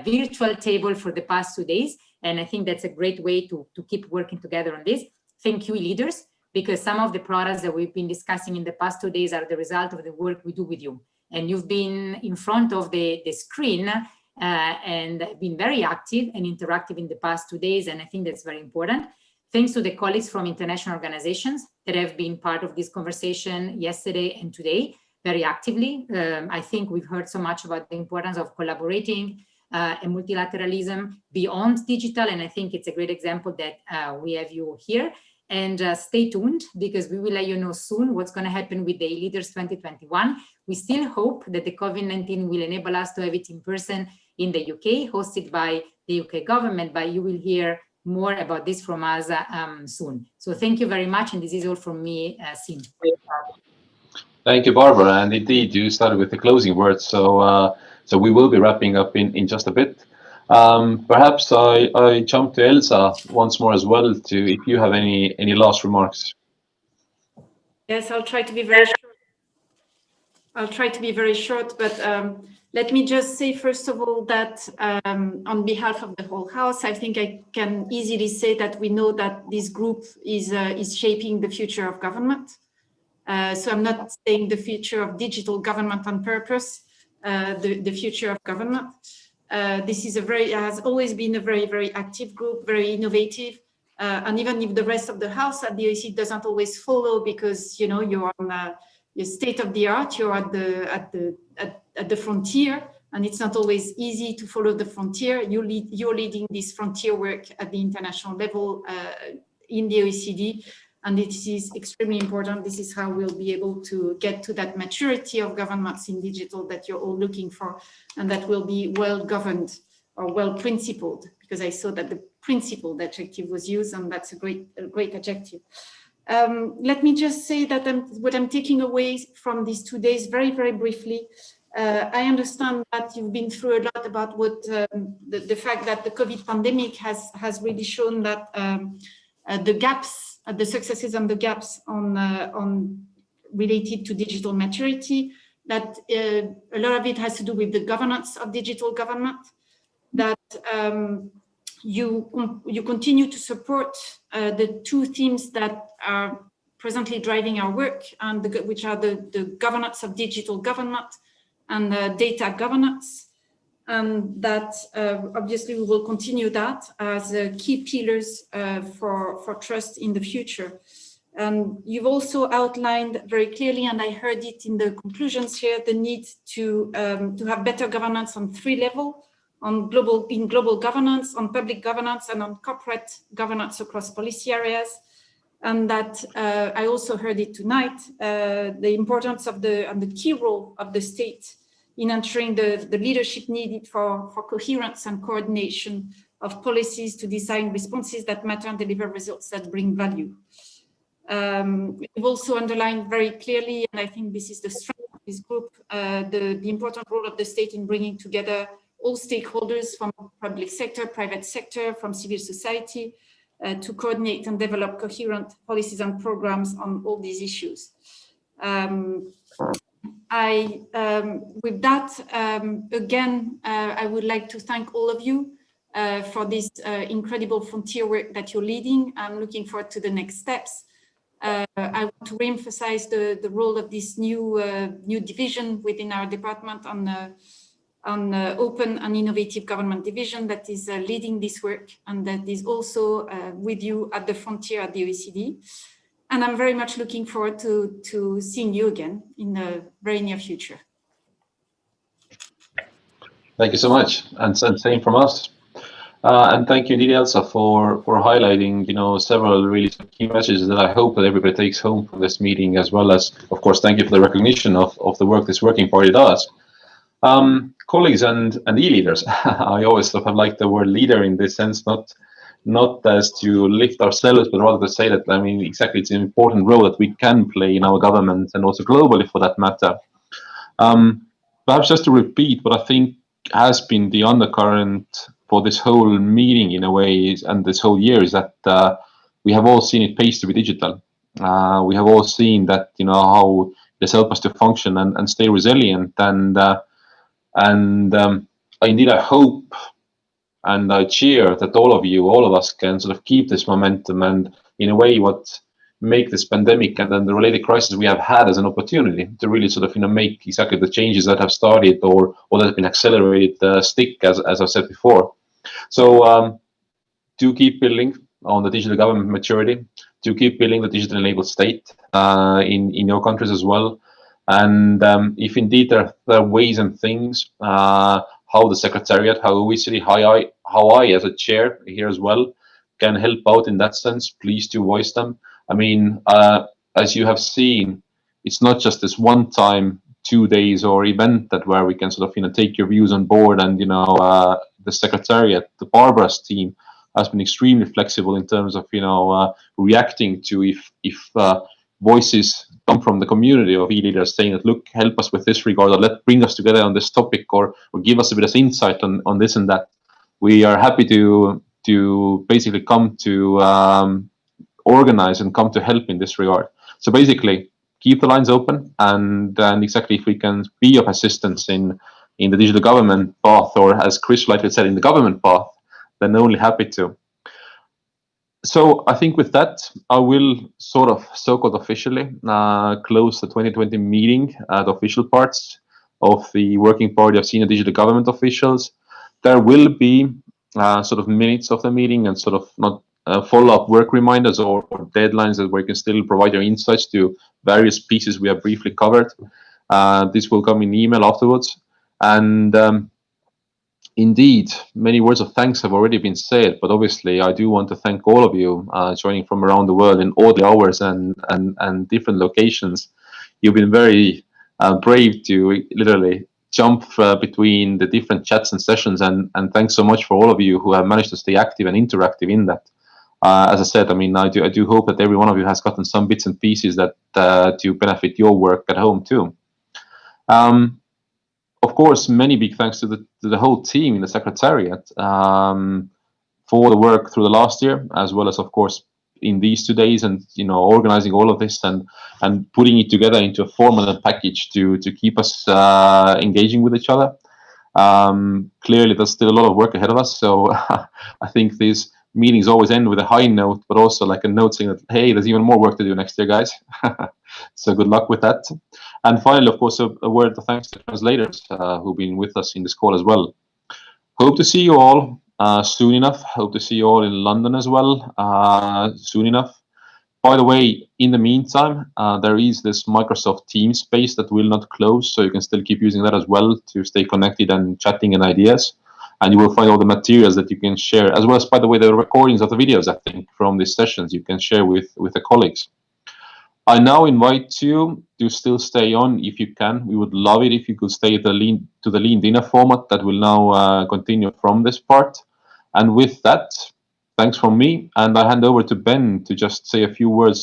virtual table for the past 2 days, and I think that's a great way to keep working together on this. Thank you, leaders, because some of the products that we've been discussing in the past 2 days are the result of the work we do with you. And you've been in front of the screen and been very active and interactive in the past 2 days, and I think that's very important. Thanks to the colleagues from international organizations that have been part of this conversation yesterday and today very actively. I think we've heard so much about the importance of collaborating and multilateralism beyond digital, and I think it's a great example that we have you here. And stay tuned, because we will let you know soon what's going to happen with the E-Leaders 2021. We still hope that the COVID-19 will enable us to have it in person in the UK, hosted by the UK government, but you will hear more about this from us soon. So thank you very much, and this is all from me, Sim.
Thank you, Barbara. And indeed, you started with the closing words, so we will be wrapping up in just a bit. Perhaps I jump to Elsa once more as well, to if you have any last remarks.
Yes, I'll try to be very short. I'll try to be very short, but let me just say, first of all, that on behalf of the whole House, I think I can easily say that we know that this group is shaping the future of government. So I'm not saying the future of digital government on purpose, the future of government. This is has always been a very, very active group, very innovative. And even if the rest of the House at the OECD doesn't always follow, because you're on your state of the art, you're at the frontier, and it's not always easy to follow the frontier. You're leading this frontier work at the international level in the OECD, and it is extremely important. This is how we'll be able to get to that maturity of governments in digital that you're all looking for, and that will be well governed or well principled, because I saw that the principled adjective was used, and that's a great adjective. Let me just say that what I'm taking away from these 2 days, very, very briefly, I understand that you've been through a lot about what the fact that the COVID pandemic has really shown that the gaps, the successes and the gaps on related to digital maturity, that a lot of it has to do with the governance of digital government, that you continue to support the two themes that are presently driving our work, and which are the governance of digital government and data governance, and that obviously we will continue that as key pillars for trust in the future. And you've also outlined very clearly, and I heard it in the conclusions here, the need to have better governance on 3 levels: on global governance, on public governance, and on corporate governance across policy areas. And that I also heard it tonight, the importance of and the key role of the state in ensuring the leadership needed for coherence and coordination of policies to design responses that matter and deliver results that bring value. We've also underlined very clearly, and I think this is the strength of this group, the important role of the state in bringing together all stakeholders from public sector, private sector, from civil society, to coordinate and develop coherent policies and programs on all these issues. With that, again, I would like to thank all of you for this incredible frontier work that you're leading. I'm looking forward to the next steps. I want to reemphasize the role of this new division within our department on open and innovative government division that is leading this work and that is also with you at the frontier at the OECD. And I'm very much looking forward to seeing you again in the very near future.
Thank you so much, and same from us. And thank you indeed, Elsa, for highlighting, several really key messages that I hope that everybody takes home from this meeting, as well as, of course, thank you for the recognition of the work this working party does. Colleagues and e-leaders, I always have liked the word leader in this sense, not as to lift ourselves, but rather to say that, exactly, it's an important role that we can play in our government and also globally for that matter. Perhaps just to repeat what I think has been the undercurrent for this whole meeting in a way, and this whole year, is that we have all seen it pays to be digital. We have all seen that, how this helps us to function and stay resilient. And indeed, I hope and I cheer that all of us can sort of keep this momentum and in a way what make this pandemic and then the related crisis we have had as an opportunity to really sort of make exactly the changes that have started or that have been accelerated stick, as I've said before. So do keep building on the digital government maturity, do keep building the digital enabled state in your countries as well. And if indeed there are ways and things, how the Secretariat, how OECD, how I as a chair here as well can help out in that sense, please do voice them. As you have seen, it's not just this one time, 2 days or event that where we can sort of take your views on board. And the Secretariat, the Barbara's team, has been extremely flexible in terms of reacting to if voices come from the community of e-leaders saying that, look, help us with this regard, or bring us together on this topic, or give us a bit of insight on this and that. We are happy to basically come to organize and come to help in this regard. So basically, keep the lines open, and exactly if we can be of assistance in the digital government path, or as Chris rightly said, in the government path, then only happy to. So I think with that, I will sort of so-called officially close the 2020 meeting, the official parts of the Working Party of Senior Digital Government Officials. There will be sort of minutes of the meeting and sort of not follow-up work reminders or deadlines that where you can still provide your insights to various pieces we have briefly covered. This will come in email afterwards. And indeed, many words of thanks have already been said, but obviously I do want to thank all of you joining from around the world in all the hours and different locations. You've been very brave to literally jump between the different chats and sessions, and thanks so much for all of you who have managed to stay active and interactive in that. As I said, I do hope that every one of you has gotten some bits and pieces that to benefit your work at home too. Of course, many big thanks to the whole team in the Secretariat for the work through the last year, as well as, of course, in these 2 days, and organizing all of this and putting it together into a formal package to keep us engaging with each other. Clearly, there's still a lot of work ahead of us, so I think these meetings always end with a high note, but also like a note saying that, hey, there's even more work to do next year, guys. So good luck with that. And finally, of course, a word of thanks to translators who've been with us in this call as well. Hope to see you all soon enough. Hope to see you all in London as well soon enough. By the way, in the meantime, there is this Microsoft Teams space that will not close, so you can still keep using that as well to stay connected and chatting and ideas. and you will find all the materials that you can share, as well as, by the way, the recordings of the videos, I think, from these sessions you can share with the colleagues. I now invite you to still stay on if you can. We would love it if you could stay to the lean dinner format that will now continue from this part. And with that, thanks from me, and I hand over to Ben to just say a few words